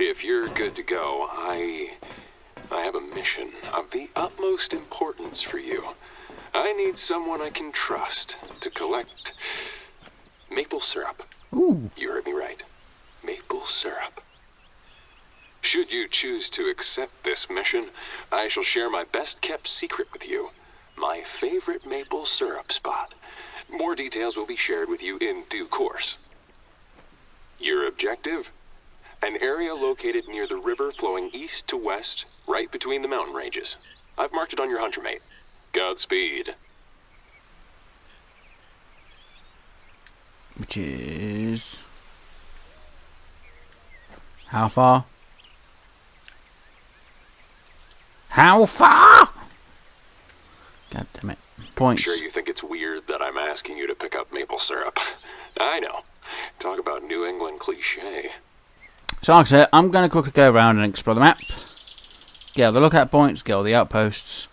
If you're good to go, I have a mission of the utmost importance for you. I need someone I can trust to collect maple syrup. Ooh. You heard me right. Maple syrup. Should you choose to accept this mission, I shall share my best-kept secret with you. My favorite maple syrup spot. More details will be shared with you in due course. Your objective? An area located near the river flowing east to west, right between the mountain ranges. I've marked it on your hunter mate. Godspeed. Which is... how far? How far? God damn it. Points. I'm sure you think it's weird that I'm asking you to pick up maple syrup. I know. Talk about New England cliche. So like I said, I'm going to quickly go around and explore the map. Get all the lookout points, get all the outposts.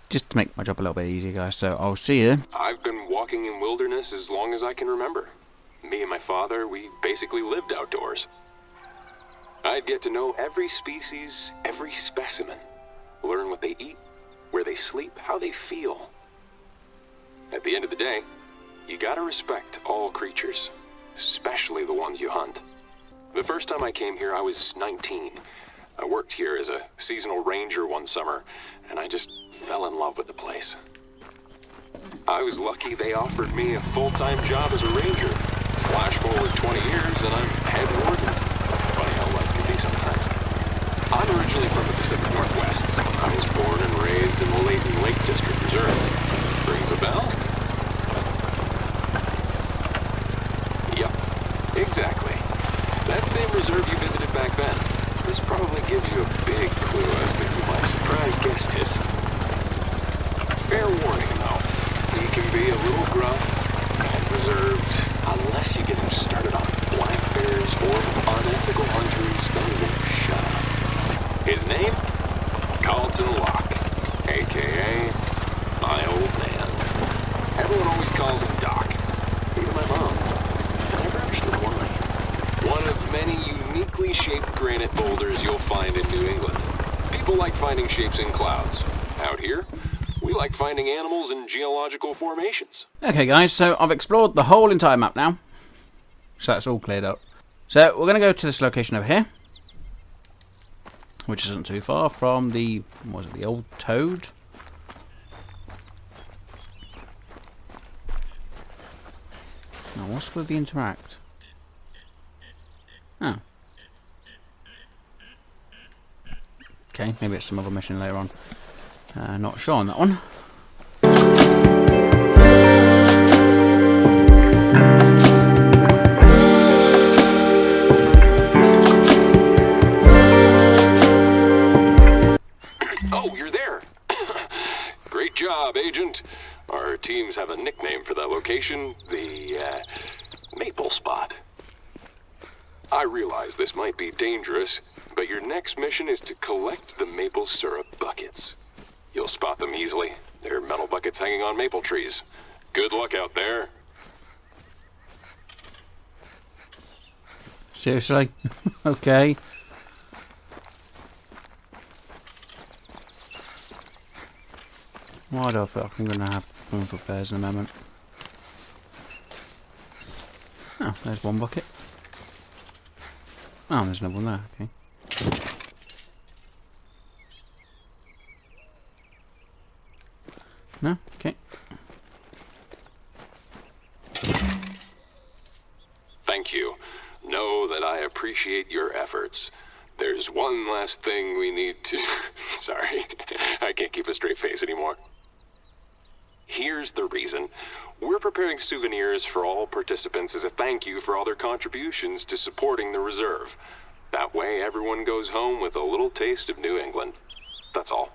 Just to make my job a little bit easier, guys. So I'll see you. I've been walking in wilderness as long as I can remember. Me and my father, we basically lived outdoors. I'd get to know every species, every specimen. Learn what they eat, where they sleep, how they feel. At the end of the day, you gotta respect all creatures, especially the ones you hunt. The first time I came here, I was 19. I worked here as a seasonal ranger one summer, and I just fell in love with the place. I was lucky they offered me a full-time job as a ranger. Flash forward 20 years, and I'm head warden. Funny how life can be sometimes. I'm originally from the Pacific Northwest. I was born and raised in the Layton Lake District Reserve. Rings a bell? Yep, exactly. That same reserve you visited back then. This probably gives you a big clue as to who my surprise guest is. Fair warning, though. He can be a little gruff and reserved, unless you get him started on black bears or unethical hunters that won't shut up. His name? Carlton Locke, a.k.a. my old man. Everyone always calls him Doc. Even my mom. I never understood why. One of many uniquely shaped granite boulders you'll find in New England. People like finding shapes in clouds. Out here, we like finding animals in geological formations. Okay guys, so I've explored the whole entire map now. So that's all cleared up. So we're going to go to this location over here. Which isn't too far from the, what was it, the old toad? Now what's with the interact? Oh. Okay, maybe it's some other mission later on. Not sure on that one. Oh, you're there! Great job, Agent. Our teams have a nickname for that location, the Maple Spot. I realize this might be dangerous, but your next mission is to collect the maple syrup buckets. You'll spot them easily. They're metal buckets hanging on maple trees. Good luck out there. Seriously? Okay. Why do I feel like I'm going to have room for bears in a moment? Oh, there's one bucket. Oh, there's another one there, okay. No? Okay. Thank you. Know that I appreciate your efforts. There's one last thing we need to... Sorry, I can't keep a straight face anymore. Here's the reason. We're preparing souvenirs for all participants as a thank you for all their contributions to supporting the reserve. That way everyone goes home with a little taste of New England. That's all.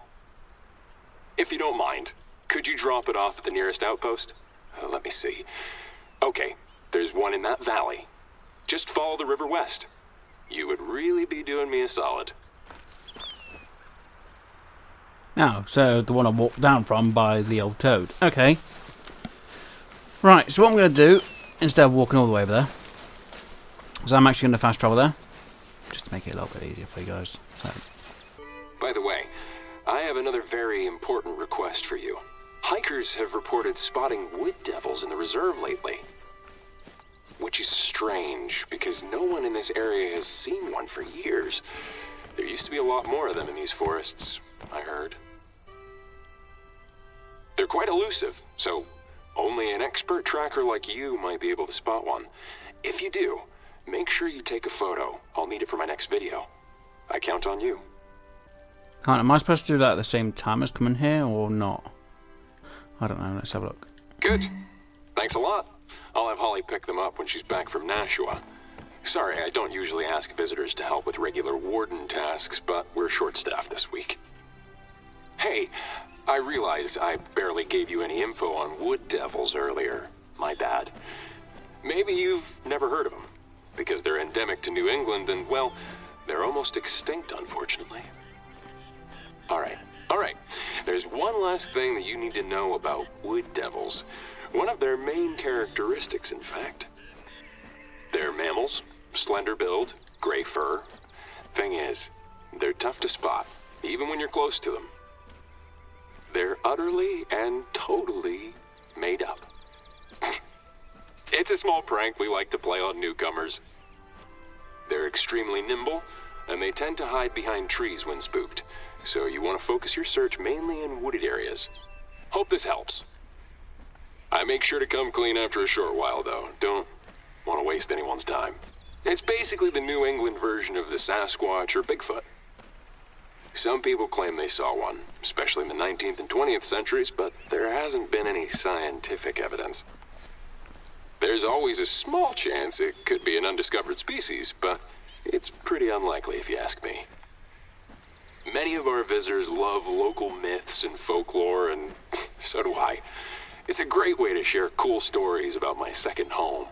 If you don't mind, could you drop it off at the nearest outpost? Let me see. Okay, there's one in that valley. Just follow the river west. You would really be doing me a solid. Oh, so the one I walked down from by the old toad. Okay. Right, so what I'm going to do, instead of walking all the way over there, is I'm actually going to fast travel there. just to make it a little bit easier for you guys. So, By the way, I have another very important request for you. Hikers have reported spotting wood devils in the reserve lately. Which is strange, because no one in this area has seen one for years. There used to be a lot more of them in these forests, I heard. They're quite elusive, so only an expert tracker like you might be able to spot one. If you do, make sure you take a photo. I'll need it for my next video. I count on you. am I supposed to do that at the same time as coming here, or not? I don't know, let's have a look. Good. Thanks a lot. I'll have Holly pick them up when she's back from Nashua. Sorry, I don't usually ask visitors to help with regular warden tasks, but we're short-staffed this week. Hey, I realize I barely gave you any info on wood devils earlier. My bad. Maybe you've never heard of them, because they're endemic to New England and, well, they're almost extinct, unfortunately. All right. There's one last thing that you need to know about wood devils. One of their main characteristics, in fact. They're mammals, slender build, gray fur. Thing is, they're tough to spot, even when you're close to them. They're utterly and totally made up. It's a small prank we like to play on newcomers. They're extremely nimble, and they tend to hide behind trees when spooked, so you want to focus your search mainly in wooded areas. Hope this helps. I make sure to come clean after a short while, though. Don't want to waste anyone's time. It's basically the New England version of the Sasquatch or Bigfoot. Some people claim they saw one, especially in the 19th and 20th centuries, but there hasn't been any scientific evidence. There's always a small chance it could be an undiscovered species, but it's pretty unlikely if you ask me. Many of our visitors love local myths and folklore, and so do I. It's a great way to share cool stories about my second home.